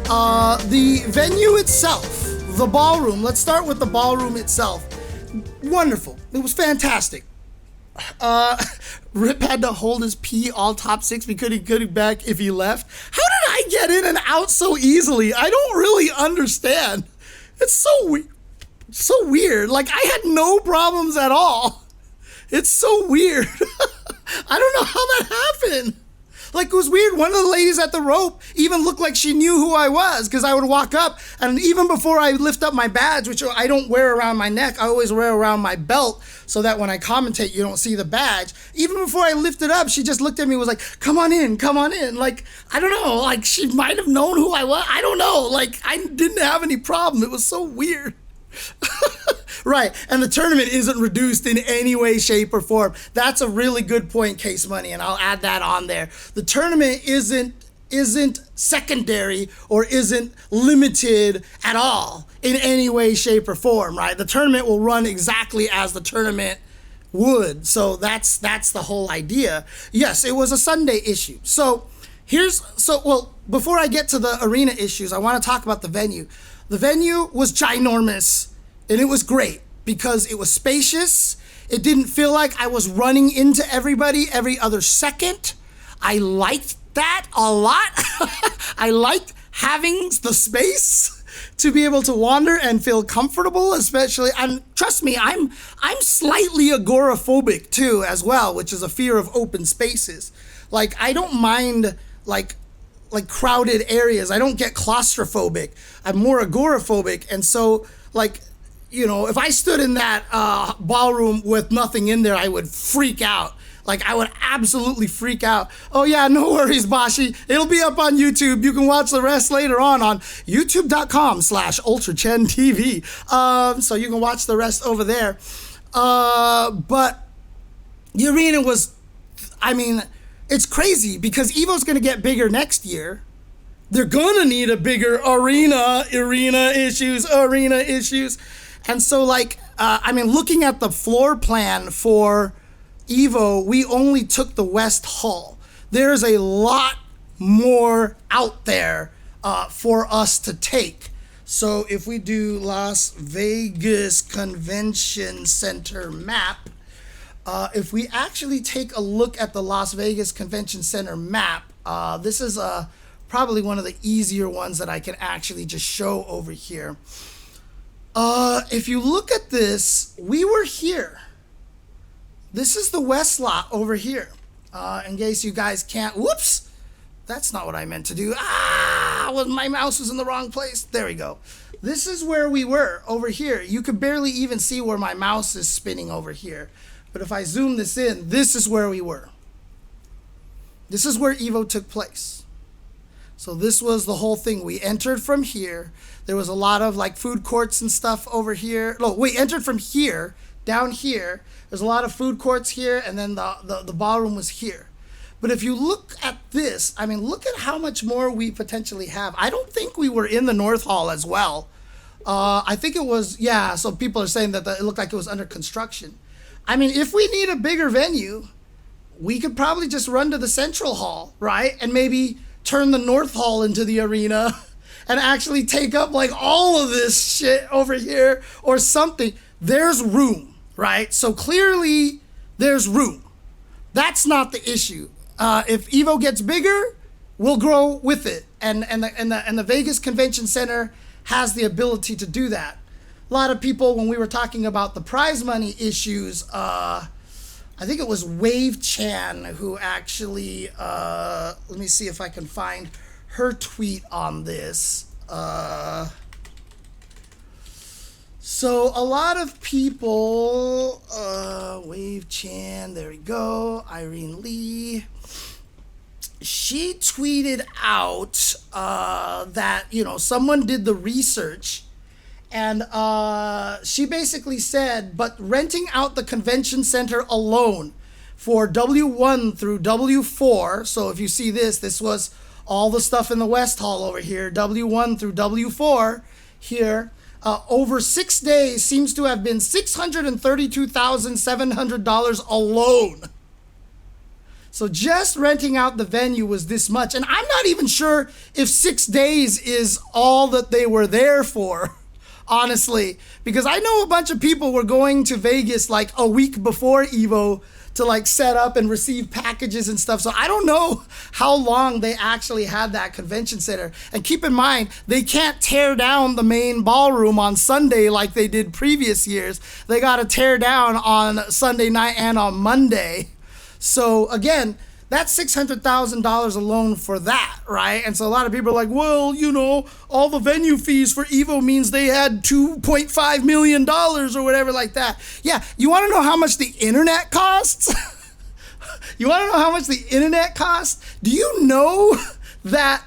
The venue itself, the ballroom, let's start with the ballroom itself. Wonderful. It was fantastic. Rip had to hold his pee all top six because he couldn't back if he left. How did I get in and out so easily? I don't really understand. It's so weird. Like, I had no problems at all. It's so weird. I don't know how that happened. Like, it was weird. One of the ladies at the rope even looked like she knew who I was, because I would walk up, and even before I lift up my badge, which I don't wear around my neck, I always wear around my belt so that when I commentate, you don't see the badge. Even before I lifted up, she just looked at me and was like, come on in, come on in. Like, I don't know, like, she might have known who I was. I don't know. Like, I didn't have any problem. It was so weird. Right, and the tournament isn't reduced in any way, shape, or form. That's a really good point, Case Money, and I'll add that on there. The tournament isn't secondary or isn't limited at all in any way, shape, or form, right? The tournament will run exactly as the tournament would. So that's the whole idea. Yes, it was a Sunday issue. Well, before I get to the arena issues, I want to talk about the venue. The venue was ginormous. And it was great because it was spacious. It didn't feel like I was running into everybody every other second. I liked that a lot. I liked having the space to be able to wander and feel comfortable, especially, and trust me, I'm slightly agoraphobic too as well, which is a fear of open spaces. Like, I don't mind like crowded areas. I don't get claustrophobic. I'm more agoraphobic. And so, like, you know, if I stood in that ballroom with nothing in there, I would freak out. Like, I would absolutely freak out. Oh yeah, no worries, Bashi. It'll be up on YouTube. You can watch the rest later on youtube.com/UltraChenTV. So you can watch the rest over there. But the arena was, I mean, it's crazy because Evo's going to get bigger next year. They're going to need a bigger arena issues. And so, like, I mean, looking at the floor plan for Evo, we only took the West Hall. There's a lot more out there for us to take. So if we do Las Vegas Convention Center map, if we actually take a look at the Las Vegas Convention Center map, this is probably one of the easier ones that I can actually just show over here. If you look at this, we were here. This is the west lot over here. In case you guys can't, whoops, that's not what I meant to do. Well, my mouse was in the wrong place. There we go. This is where we were over here. You could barely even see where my mouse is spinning over here. But if I zoom this in, this is where we were. This is where Evo took place. So this was the whole thing. We entered from here. There was a lot of like food courts and stuff over here. No, we entered from here, down here. There's a lot of food courts here, and then the ballroom was here. But if you look at this, I mean, look at how much more we potentially have. I don't think we were in the North Hall as well. I think it was, yeah, so people are saying that it looked like it was under construction. I mean, if we need a bigger venue, we could probably just run to the Central Hall, right? And maybe turn the North Hall into the arena and actually take up like all of this shit over here or something. There's room, right? So clearly there's room. That's not the issue. If Evo gets bigger, we'll grow with it. And the Vegas Convention Center has the ability to do that. A lot of people, when we were talking about the prize money issues, I think it was Wave Chen who actually, let me see if I can find her tweet on this. So a lot of people, Wave Chen, there we go, Irene Lee. She tweeted out that, you know, someone did the research, and she basically said, but renting out the convention center alone for W1 through W4, so if you see this was all the stuff in the West Hall over here, W1 through W4 here, over 6 days seems to have been $632,700 alone. So just renting out the venue was this much. And I'm not even sure if 6 days is all that they were there for, honestly. Because I know a bunch of people were going to Vegas like a week before Evo to like set up and receive packages and stuff. So I don't know how long they actually had that convention center. And keep in mind, they can't tear down the main ballroom on Sunday like they did previous years. They got to tear down on Sunday night and on Monday. So again, that's $600,000 alone for that, right? And so a lot of people are like, well, you know, all the venue fees for Evo means they had $2.5 million or whatever like that. Yeah, you want to know how much the internet costs? You want to know how much the internet costs? Do you know that,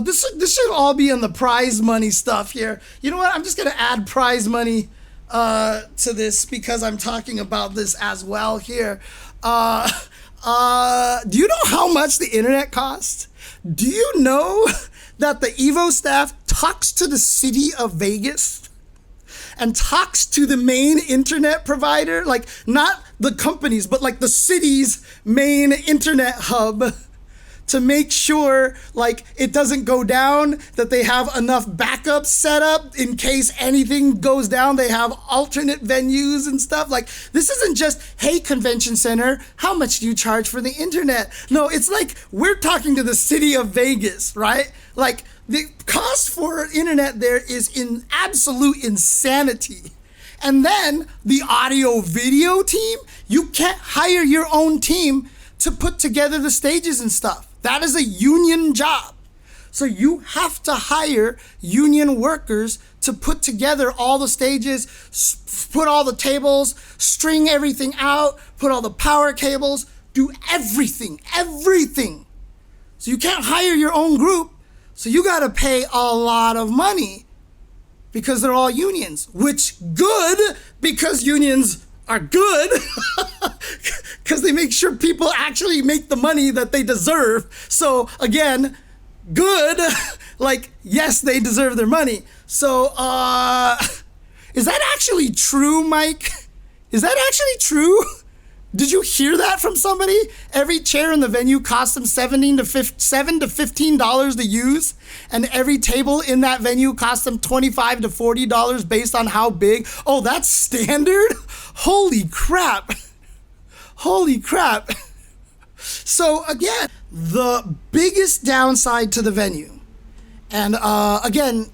this should all be in the prize money stuff here. You know what? I'm just going to add prize money to this because I'm talking about this as well here. Do you know how much the internet costs? Do you know that the Evo staff talks to the city of Vegas and talks to the main internet provider? Like, not the companies, but like the city's main internet hub, to make sure like it doesn't go down, that they have enough backups set up in case anything goes down. They have alternate venues and stuff. Like, this isn't just, hey, convention center, how much do you charge for the internet? No, it's like we're talking to the city of Vegas, right? Like, the cost for internet there is in absolute insanity. And then the audio video team, you can't hire your own team to put together the stages and stuff. That is a union job. So you have to hire union workers to put together all the stages, put all the tables, string everything out, put all the power cables, do everything. So you can't hire your own group. So you got to pay a lot of money because they're all unions, which good, because unions are good because they make sure people actually make the money that they deserve. So again, good, like, yes, they deserve their money. So is that actually true, Mike? Is that actually true? Did you hear that from somebody? Every chair in the venue costs them $7 to $15 to use, and every table in that venue costs them $25 to $40 based on how big. Oh, that's standard? Holy crap. Holy crap. So again, the biggest downside to the venue, and again,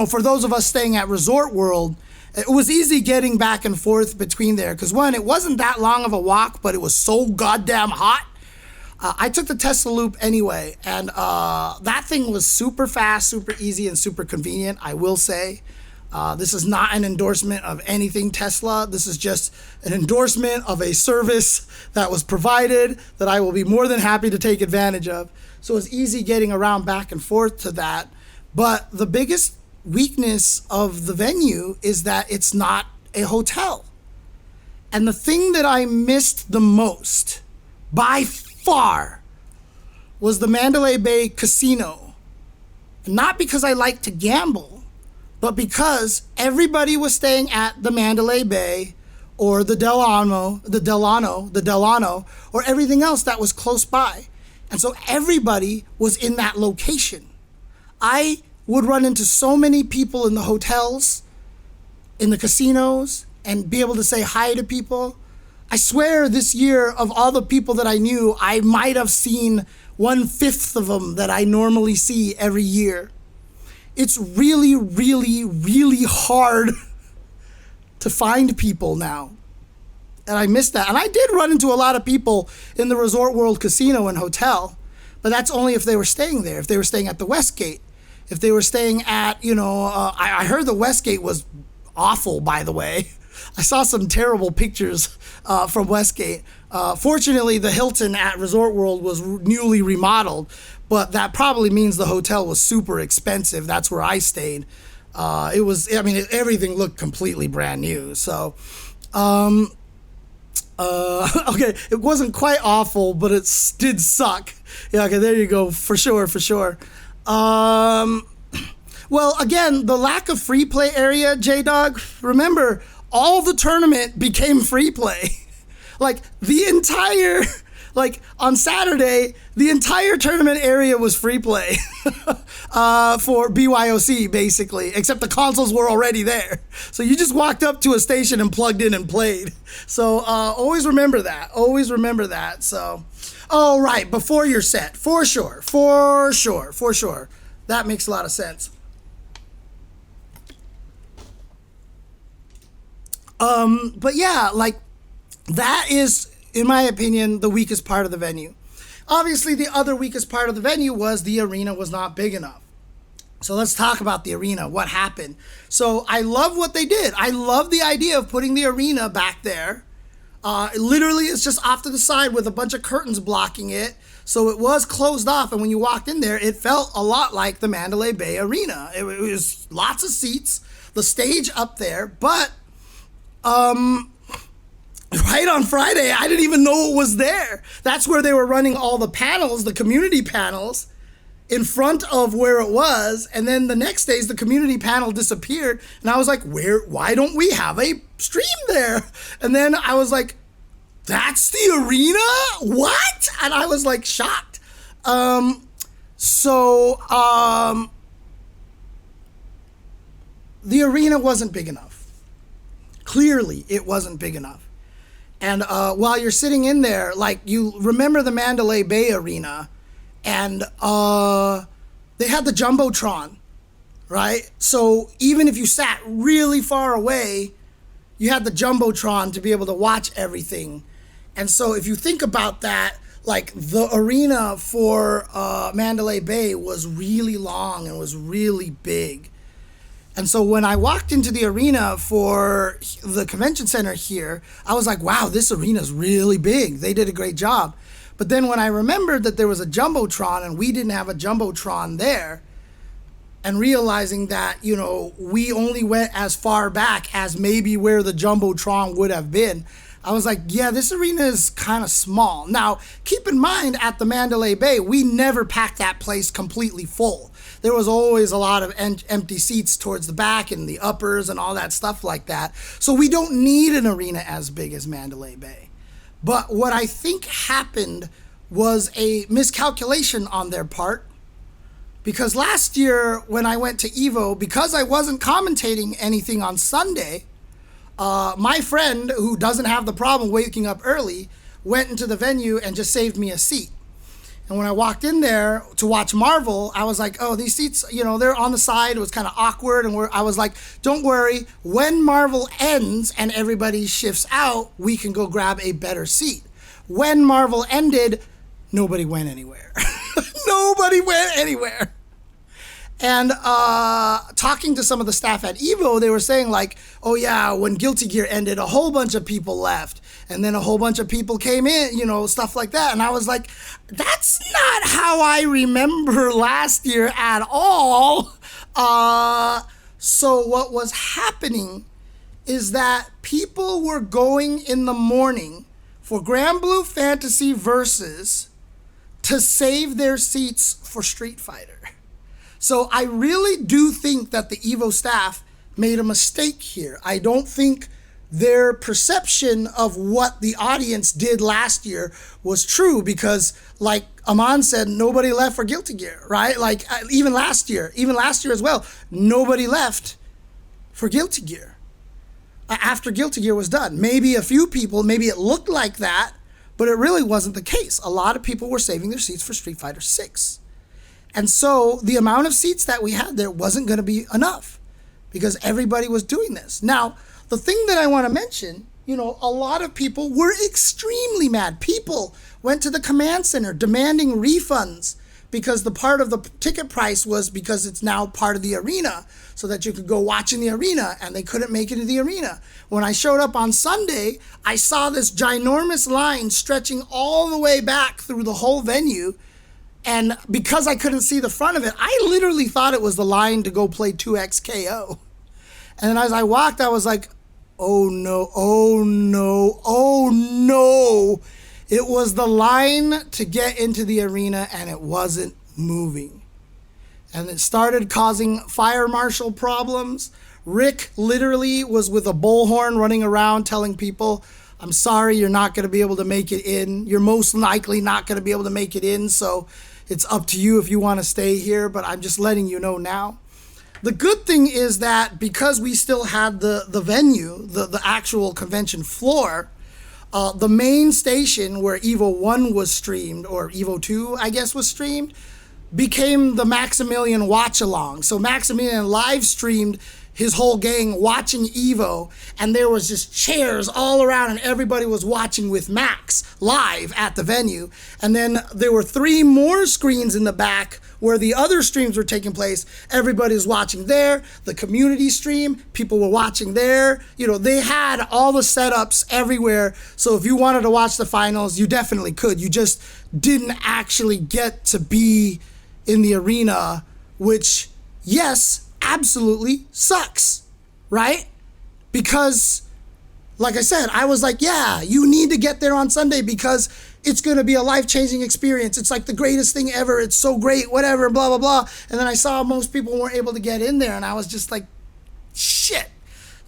for those of us staying at Resort World, it was easy getting back and forth between there because, one, it wasn't that long of a walk, but it was so goddamn hot. I took the Tesla Loop anyway, and that thing was super fast, super easy, and super convenient, I will say. This is not an endorsement of anything Tesla. This is just an endorsement of a service that was provided that I will be more than happy to take advantage of. So it's easy getting around back and forth to that. But the biggest weakness of the venue is that it's not a hotel. And the thing that I missed the most, by far, was the Mandalay Bay Casino. Not because I like to gamble, but because everybody was staying at the Mandalay Bay or the Delano, or everything else that was close by. And so everybody was in that location. I would run into so many people in the hotels, in the casinos, and be able to say hi to people. I swear this year, of all the people that I knew, I might have seen 1/5 of them that I normally see every year. It's really, really, really hard to find people now. And I miss that. And I did run into a lot of people in the Resort World Casino and Hotel, but that's only if they were staying there, if they were staying at the Westgate. If they were staying at, I heard the Westgate was awful, by the way. I saw some terrible pictures from Westgate. Fortunately, the Hilton at Resort World was newly remodeled, but that probably means the hotel was super expensive. That's where I stayed. Everything looked completely brand new. So, okay, it wasn't quite awful, but it did suck. Yeah, okay, there you go, for sure. Well, again, the lack of free play area, J-Dog, remember, all the tournament became free play. Like, the entire Like on Saturday, the entire tournament area was free play for BYOC basically, except the consoles were already there. So you just walked up to a station and plugged in and played. So always remember that. Always remember that. So, oh right, before your set, for sure. That makes a lot of sense. But yeah, like that is, in my opinion, the weakest part of the venue. Obviously, the other weakest part of the venue was the arena was not big enough. So let's talk about the arena, what happened. So I love what they did. I love the idea of putting the arena back there. Literally, it's just off to the side with a bunch of curtains blocking it. So it was closed off, and when you walked in there, it felt a lot like the Mandalay Bay Arena. It was lots of seats, the stage up there, but right on Friday, I didn't even know it was there. That's where they were running all the panels, the community panels, in front of where it was. And then the next days, the community panel disappeared. And I was like, why don't we have a stream there? And then I was like, that's the arena? What? And I was like shocked. The arena wasn't big enough. Clearly, it wasn't big enough. And while you're sitting in there, like, you remember the Mandalay Bay Arena, and they had the Jumbotron, right? So even if you sat really far away, you had the Jumbotron to be able to watch everything. And so if you think about that, like, the arena for Mandalay Bay was really long and was really big. And so when I walked into the arena for the convention center here, I was like, wow, this arena is really big. They did a great job. But then when I remembered that there was a Jumbotron and we didn't have a Jumbotron there, and realizing that, you know, we only went as far back as maybe where the Jumbotron would have been, I was like, yeah, this arena is kind of small. Now, keep in mind, at the Mandalay Bay, we never packed that place completely full. There was always a lot of empty seats towards the back and the uppers and all that stuff like that. So we don't need an arena as big as Mandalay Bay. But what I think happened was a miscalculation on their part. Because last year when I went to Evo, because I wasn't commentating anything on Sunday, my friend, who doesn't have the problem waking up early, went into the venue and just saved me a seat. And when I walked in there to watch Marvel, I was like, oh, these seats, you know, they're on the side. It was kind of awkward. And I was like, don't worry. When Marvel ends and everybody shifts out, we can go grab a better seat. When Marvel ended, nobody went anywhere. Nobody went anywhere. And talking to some of the staff at Evo, they were saying like, oh yeah, when Guilty Gear ended, a whole bunch of people left. And then a whole bunch of people came in, you know, stuff like that. And I was like, that's not how I remember last year at all. So what was happening is that people were going in the morning for Grand Blue Fantasy Versus to save their seats for Street Fighter. So I really do think that the Evo staff made a mistake here. I don't think their perception of what the audience did last year was true, because like Aman said, nobody left for Guilty Gear, right? Like even last year as well, nobody left for Guilty Gear after Guilty Gear was done. Maybe a few people, maybe it looked like that, but it really wasn't the case. A lot of people were saving their seats for Street Fighter 6. And so the amount of seats that we had there wasn't going to be enough because everybody was doing this. Now, the thing that I want to mention, you know, a lot of people were extremely mad. People went to the command center demanding refunds because the part of the ticket price was because it's now part of the arena so that you could go watch in the arena, and they couldn't make it to the arena. When I showed up on Sunday, I saw this ginormous line stretching all the way back through the whole venue. And because I couldn't see the front of it, I literally thought it was the line to go play 2XKO. And then as I walked, I was like, oh no, oh no, oh no. It was the line to get into the arena, and it wasn't moving. And it started causing fire marshal problems. Rick literally was with a bullhorn running around telling people I'm sorry you're not going to be able to make it in. You're most likely not going to be able to make it in, so it's up to you if you want to stay here, but I'm just letting you know now. The good thing is that because we still had the venue, the actual convention floor, the main station where EVO 1 was streamed, or EVO 2, I guess, was streamed, became the Maximilian watch along. So Maximilian live streamed his whole gang watching EVO, and there was just chairs all around, and everybody was watching with Max live at the venue. And then there were 3 more screens in the back where the other streams were taking place. Everybody was watching there. The community stream, people were watching there. You know, they had all the setups everywhere. So if you wanted to watch the finals, you definitely could. You just didn't actually get to be in the arena, which, yes, absolutely sucks, right? Because, like I said, I was like, yeah, you need to get there on Sunday because it's going to be a life-changing experience. It's like the greatest thing ever. It's so great, whatever, blah, blah, blah. And then I saw most people weren't able to get in there, and I was just like, shit,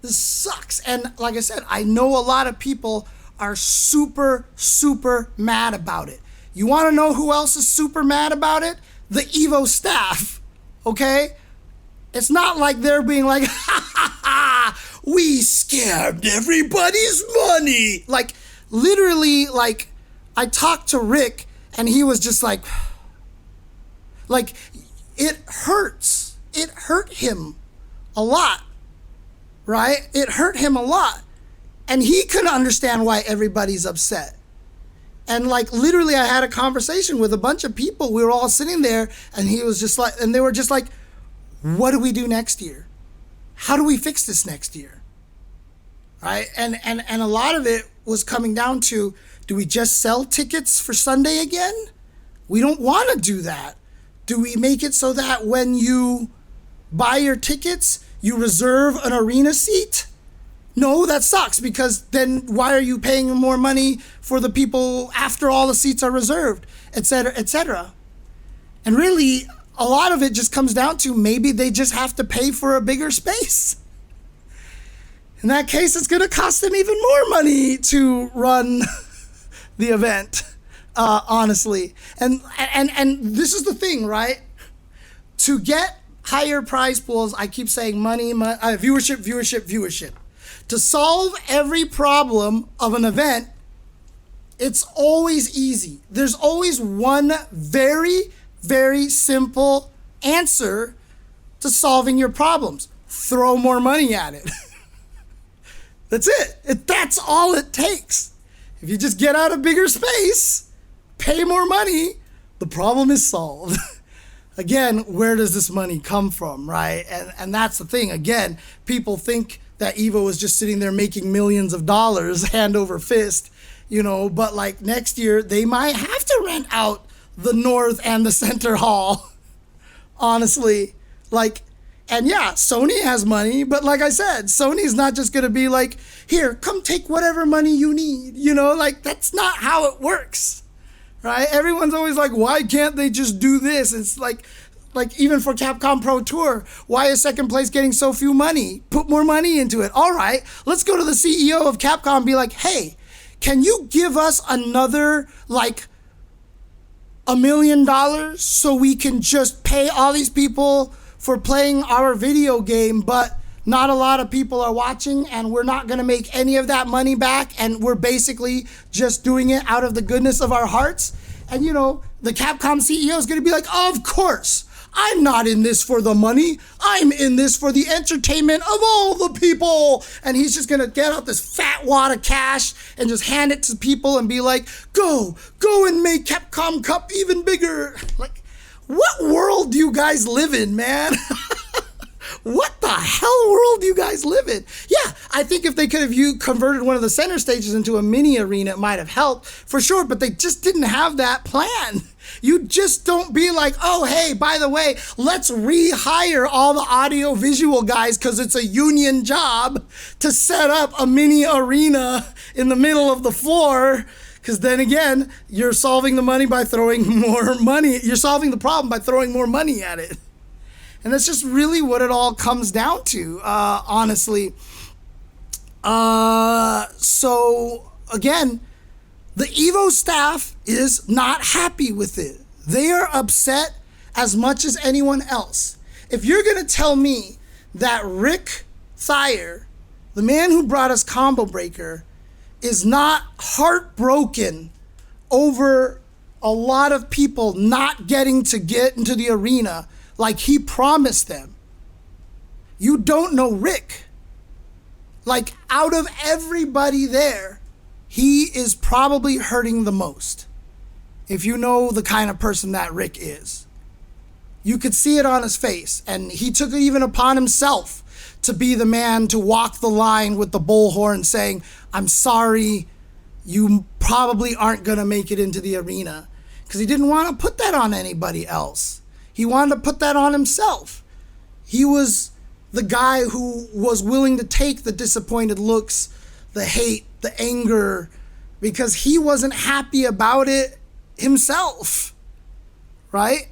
this sucks. And like I said, I know a lot of people are super, super mad about it. You want to know who else is super mad about it? The EVO staff, okay? It's not like they're being like, ha ha ha, we scammed everybody's money. Like, literally, like, I talked to Rick and he was just like, it hurts. It hurt him a lot, right? It hurt him a lot. And he couldn't understand why everybody's upset. And like, literally, I had a conversation with a bunch of people. We were all sitting there and he was just like, and they were just like, what do we do next year? How do we fix this next year? Right? And a lot of it was coming down to, do we just sell tickets for Sunday again? We don't want to do that. Do we make it so that when you buy your tickets, you reserve an arena seat? No, that sucks, because then why are you paying more money for the people after all the seats are reserved, et cetera, et cetera? And really, a lot of it just comes down to maybe they just have to pay for a bigger space. In that case, it's going to cost them even more money to run the event, honestly. And this is the thing, right? To get higher prize pools, I keep saying money, viewership, viewership, viewership. To solve every problem of an event, it's always easy. There's always one very, very simple answer to solving your problems. Throw more money at it. That's it. That's all it takes. If you just get out a bigger space, pay more money, the problem is solved. Again, where does this money come from, right? And that's the thing. Again, people think that EVO is just sitting there making millions of dollars hand over fist, you know, but like next year they might have to rent out the North and the Center Hall, honestly. Like, and yeah, Sony has money, but like I said, Sony's not just gonna be like, here, come take whatever money you need, you know, like that's not how it works, right? Everyone's always like, why can't they just do this? It's like even for Capcom Pro Tour, why is second place getting so few money? Put more money into it. All right, let's go to the CEO of Capcom and be like, hey, can you give us another like $1 million so we can just pay all these people for playing our video game, but not a lot of people are watching and we're not gonna make any of that money back and we're basically just doing it out of the goodness of our hearts? And you know, the Capcom CEO is gonna be like, of course, I'm not in this for the money. I'm in this for the entertainment of all the people. And he's just going to get out this fat wad of cash and just hand it to people and be like, go and make Capcom Cup even bigger. Like, what world do you guys live in, man? What the hell world do you guys live in? Yeah, I think if they could have converted one of the center stages into a mini arena, it might have helped for sure, but they just didn't have that plan. You just don't be like, oh, hey, by the way, let's rehire all the audio visual guys because it's a union job to set up a mini arena in the middle of the floor. Because then again, you're solving the money by throwing more money. You're solving the problem by throwing more money at it. And that's just really what it all comes down to, honestly. So again, the Evo staff is not happy with it. They are upset as much as anyone else. If you're going to tell me that Rick Thayer, the man who brought us Combo Breaker, is not heartbroken over a lot of people not getting to get into the arena like he promised them, you don't know Rick. Like, out of everybody there, he is probably hurting the most. If you know the kind of person that Rick is, you could see it on his face. And he took it even upon himself to be the man to walk the line with the bullhorn saying, I'm sorry, you probably aren't going to make it into the arena. Because he didn't want to put that on anybody else. He wanted to put that on himself. He was the guy who was willing to take the disappointed looks, the hate, the anger, because he wasn't happy about it himself, right?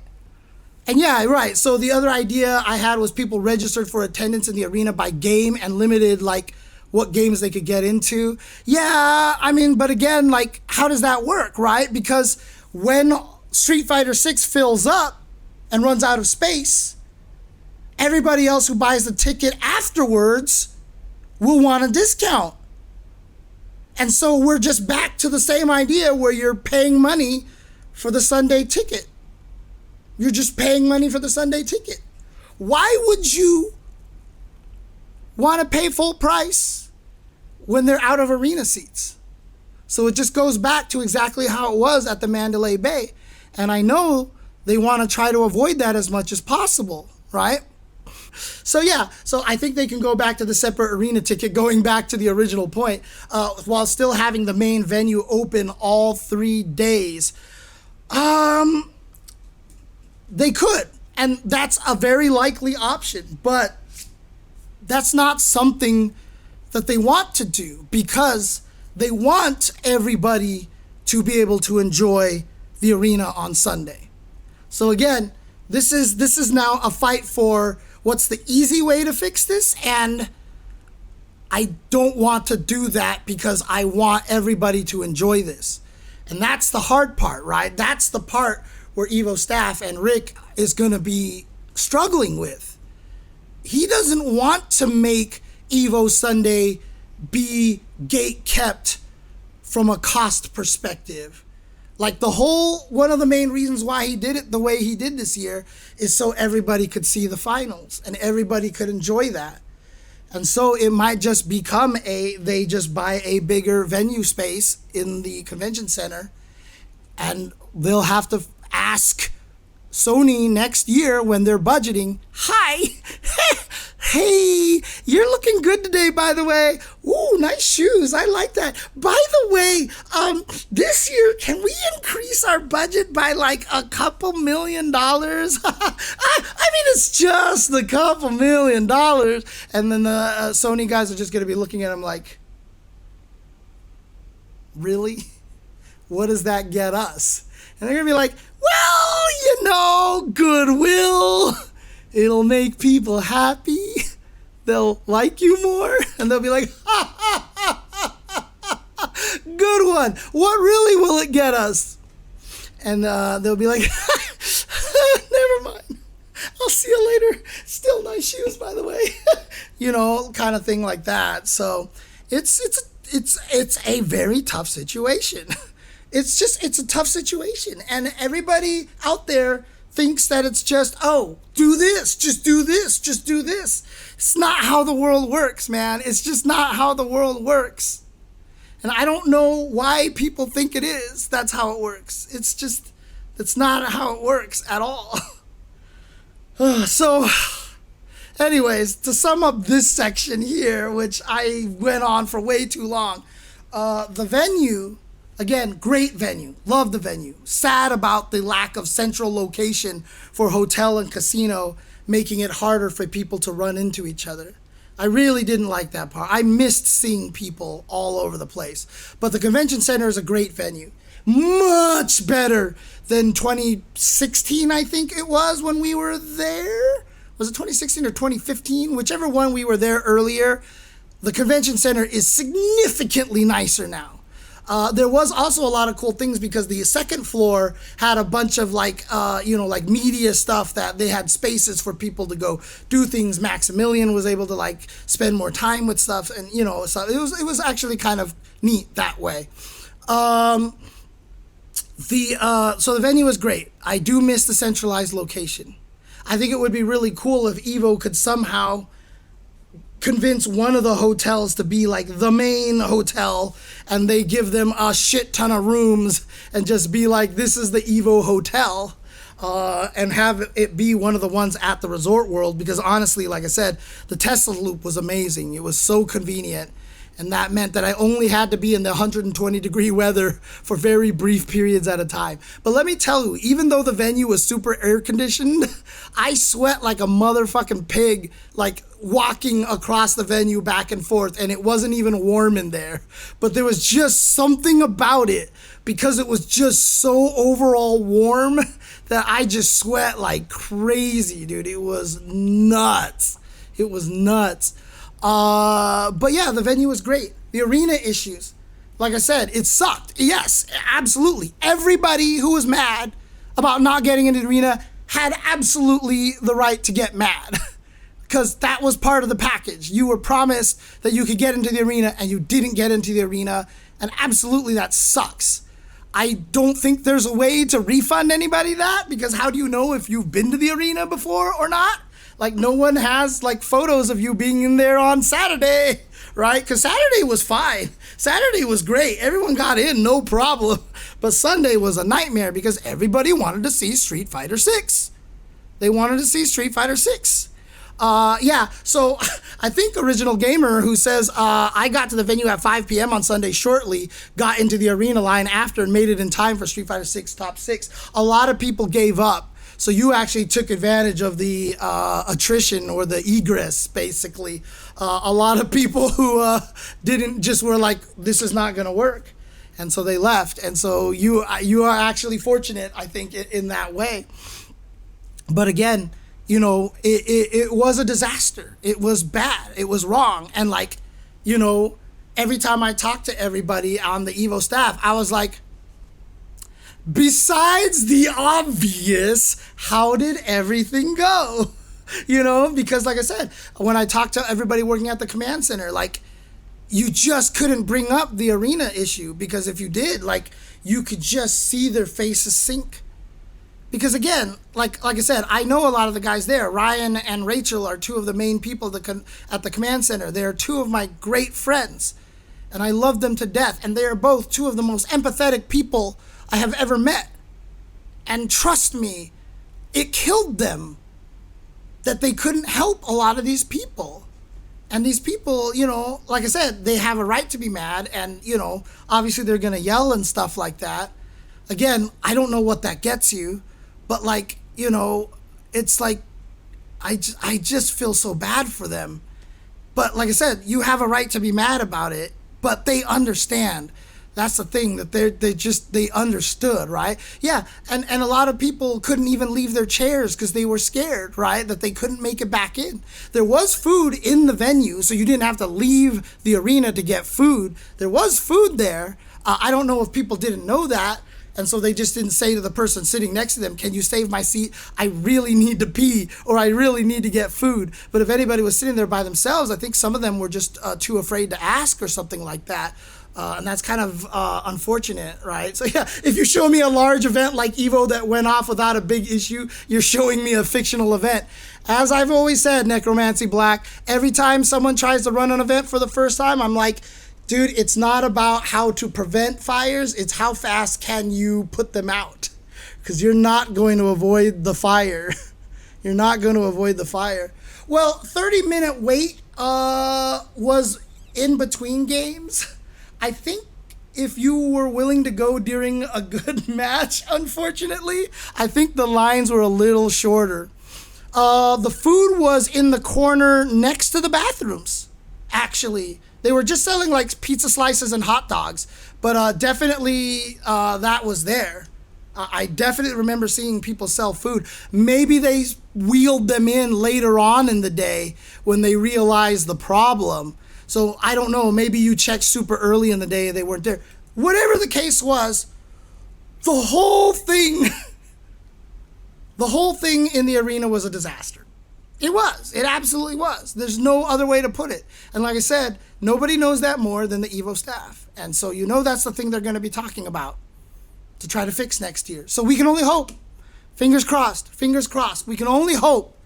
And yeah, right. So the other idea I had was people registered for attendance in the arena by game and limited like what games they could get into. Yeah, I mean, but again, like, how does that work, right? Because when Street Fighter 6 fills up and runs out of space, everybody else who buys the ticket afterwards will want a discount. And so we're just back to the same idea where you're paying money for the Sunday ticket. You're just paying money for the Sunday ticket. Why would you want to pay full price when they're out of arena seats? So it just goes back to exactly how it was at the Mandalay Bay. And I know they want to try to avoid that as much as possible, right? So yeah, so I think they can go back to the separate arena ticket, going back to the original point, while still having the main venue open all 3 days. They could, and that's a very likely option, but that's not something that they want to do because they want everybody to be able to enjoy the arena on Sunday. So again, this is now a fight for what's the easy way to fix this, and I don't want to do that because I want everybody to enjoy this. And that's the hard part, right? That's the part where Evo staff and Rick is going to be struggling with. He doesn't want to make Evo Sunday be gate kept from a cost perspective. Like one of the main reasons why he did it the way he did this year is so everybody could see the finals and everybody could enjoy that. And so it might just become they just buy a bigger venue space in the convention center and they'll have to ask Sony next year when they're budgeting, hi, hey, you're looking good today, by the way. Ooh, nice shoes. I like that. By the way, this year, can we increase our budget by like a couple $1 million? I mean, it's just a couple $1 million. And then the Sony guys are just going to be looking at him like, really? What does that get us? And they're going to be like, well, goodwill. It'll make people happy. They'll like you more. And they'll be like, ha, ha, ha, ha, ha, ha. Good one. What really will it get us? And they'll be like, never mind. I'll see you later. Still nice shoes, by the way. Kind of thing like that. So it's a very tough situation. It's a tough situation. And everybody out there thinks that it's just, do this, just do this, just do this. It's not how the world works, man. It's just not how the world works. And I don't know why people think it is. That's how it works. It's not how it works at all. So, anyways, to sum up this section here, which I went on for way too long, the venue, again, great venue. Love the venue. Sad about the lack of central location for hotel and casino, making it harder for people to run into each other. I really didn't like that part. I missed seeing people all over the place. But the convention center is a great venue. Much better than 2016, I think it was, when we were there. Was it 2016 or 2015? Whichever one we were there earlier. The convention center is significantly nicer now. There was also a lot of cool things because the second floor had a bunch of like, like media stuff that they had spaces for people to go do things. Maximilian was able to like spend more time with stuff, and so it was actually kind of neat that way. So the venue was great. I do miss the centralized location. I think it would be really cool if Evo could somehow convince one of the hotels to be like the main hotel, and they give them a shit ton of rooms and just be like, this is the Evo hotel, and have it be one of the ones at the Resort World. Because honestly, like I said, the Tesla loop was amazing. It was so convenient. And that meant that I only had to be in the 120-degree weather for very brief periods at a time. But let me tell you, even though the venue was super air-conditioned, I sweat like a motherfucking pig, like walking across the venue back and forth, and it wasn't even warm in there. But there was just something about it, because it was just so overall warm, that I just sweat like crazy, dude. It was nuts. It was nuts. But yeah, the venue was great. The arena issues, like I said, it sucked. Yes, absolutely. Everybody who was mad about not getting into the arena had absolutely the right to get mad, because that was part of the package. You were promised that you could get into the arena and you didn't get into the arena, and absolutely that sucks. I don't think there's a way to refund anybody that, because how do you know if you've been to the arena before or not? Like, no one has like photos of you being in there on Saturday, right? Because Saturday was fine. Saturday was great. Everyone got in, no problem. But Sunday was a nightmare because everybody wanted to see Street Fighter 6. They wanted to see Street Fighter 6. Yeah, so I think Original Gamer, who says, I got to the venue at 5 p.m. on Sunday shortly, got into the arena line after and made it in time for Street Fighter 6 Top 6. A lot of people gave up. So you actually took advantage of the attrition or the egress, basically. A lot of people who didn't, just were like, this is not going to work. And so they left. And so you are actually fortunate, I think, in that way. But again, it was a disaster. It was bad. It was wrong. And like, every time I talked to everybody on the Evo staff, I was like, besides the obvious, how did everything go? Because like I said, when I talked to everybody working at the command center, like, you just couldn't bring up the arena issue, because if you did, like, you could just see their faces sink. Because again, like I said, I know a lot of the guys there. Ryan and Rachel are two of the main people at the command center. They are two of my great friends, and I love them to death. And they are both two of the most empathetic people I have ever met. And trust me, it killed them that they couldn't help a lot of these people. And these people, like I said, they have a right to be mad, and, obviously they're going to yell and stuff like that. Again, I don't know what that gets you, but like, it's like, I just feel so bad for them. But like I said, you have a right to be mad about it, but they understand. That's the thing, that they understood, right? Yeah, and a lot of people couldn't even leave their chairs because they were scared, right? That they couldn't make it back in. There was food in the venue, so you didn't have to leave the arena to get food. There was food there. I don't know if people didn't know that, and so they just didn't say to the person sitting next to them, can you save my seat? I really need to pee, or I really need to get food. But if anybody was sitting there by themselves, I think some of them were just too afraid to ask or something like that. And that's kind of unfortunate, right? So yeah, if you show me a large event like Evo that went off without a big issue, you're showing me a fictional event. As I've always said, Necromancy Black, every time someone tries to run an event for the first time, I'm like, dude, it's not about how to prevent fires, it's how fast can you put them out. Because you're not going to avoid the fire. You're not going to avoid the fire. Well, 30-minute wait was in between games. I think if you were willing to go during a good match, unfortunately, I think the lines were a little shorter. The food was in the corner next to the bathrooms, actually. They were just selling like pizza slices and hot dogs, but definitely that was there. I definitely remember seeing people sell food. Maybe they wheeled them in later on in the day when they realized the problem. So I don't know, maybe you checked super early in the day and they weren't there. Whatever the case was, the whole thing in the arena was a disaster. It was. It absolutely was. There's no other way to put it. And like I said, nobody knows that more than the Evo staff. And so that's the thing they're going to be talking about to try to fix next year. So we can only hope. Fingers crossed. Fingers crossed. We can only hope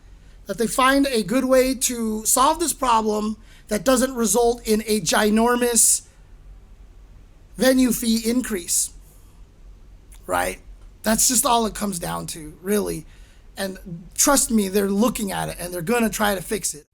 that they find a good way to solve this problem that doesn't result in a ginormous venue fee increase. Right? That's just all it comes down to, really. And trust me, they're looking at it and they're going to try to fix it.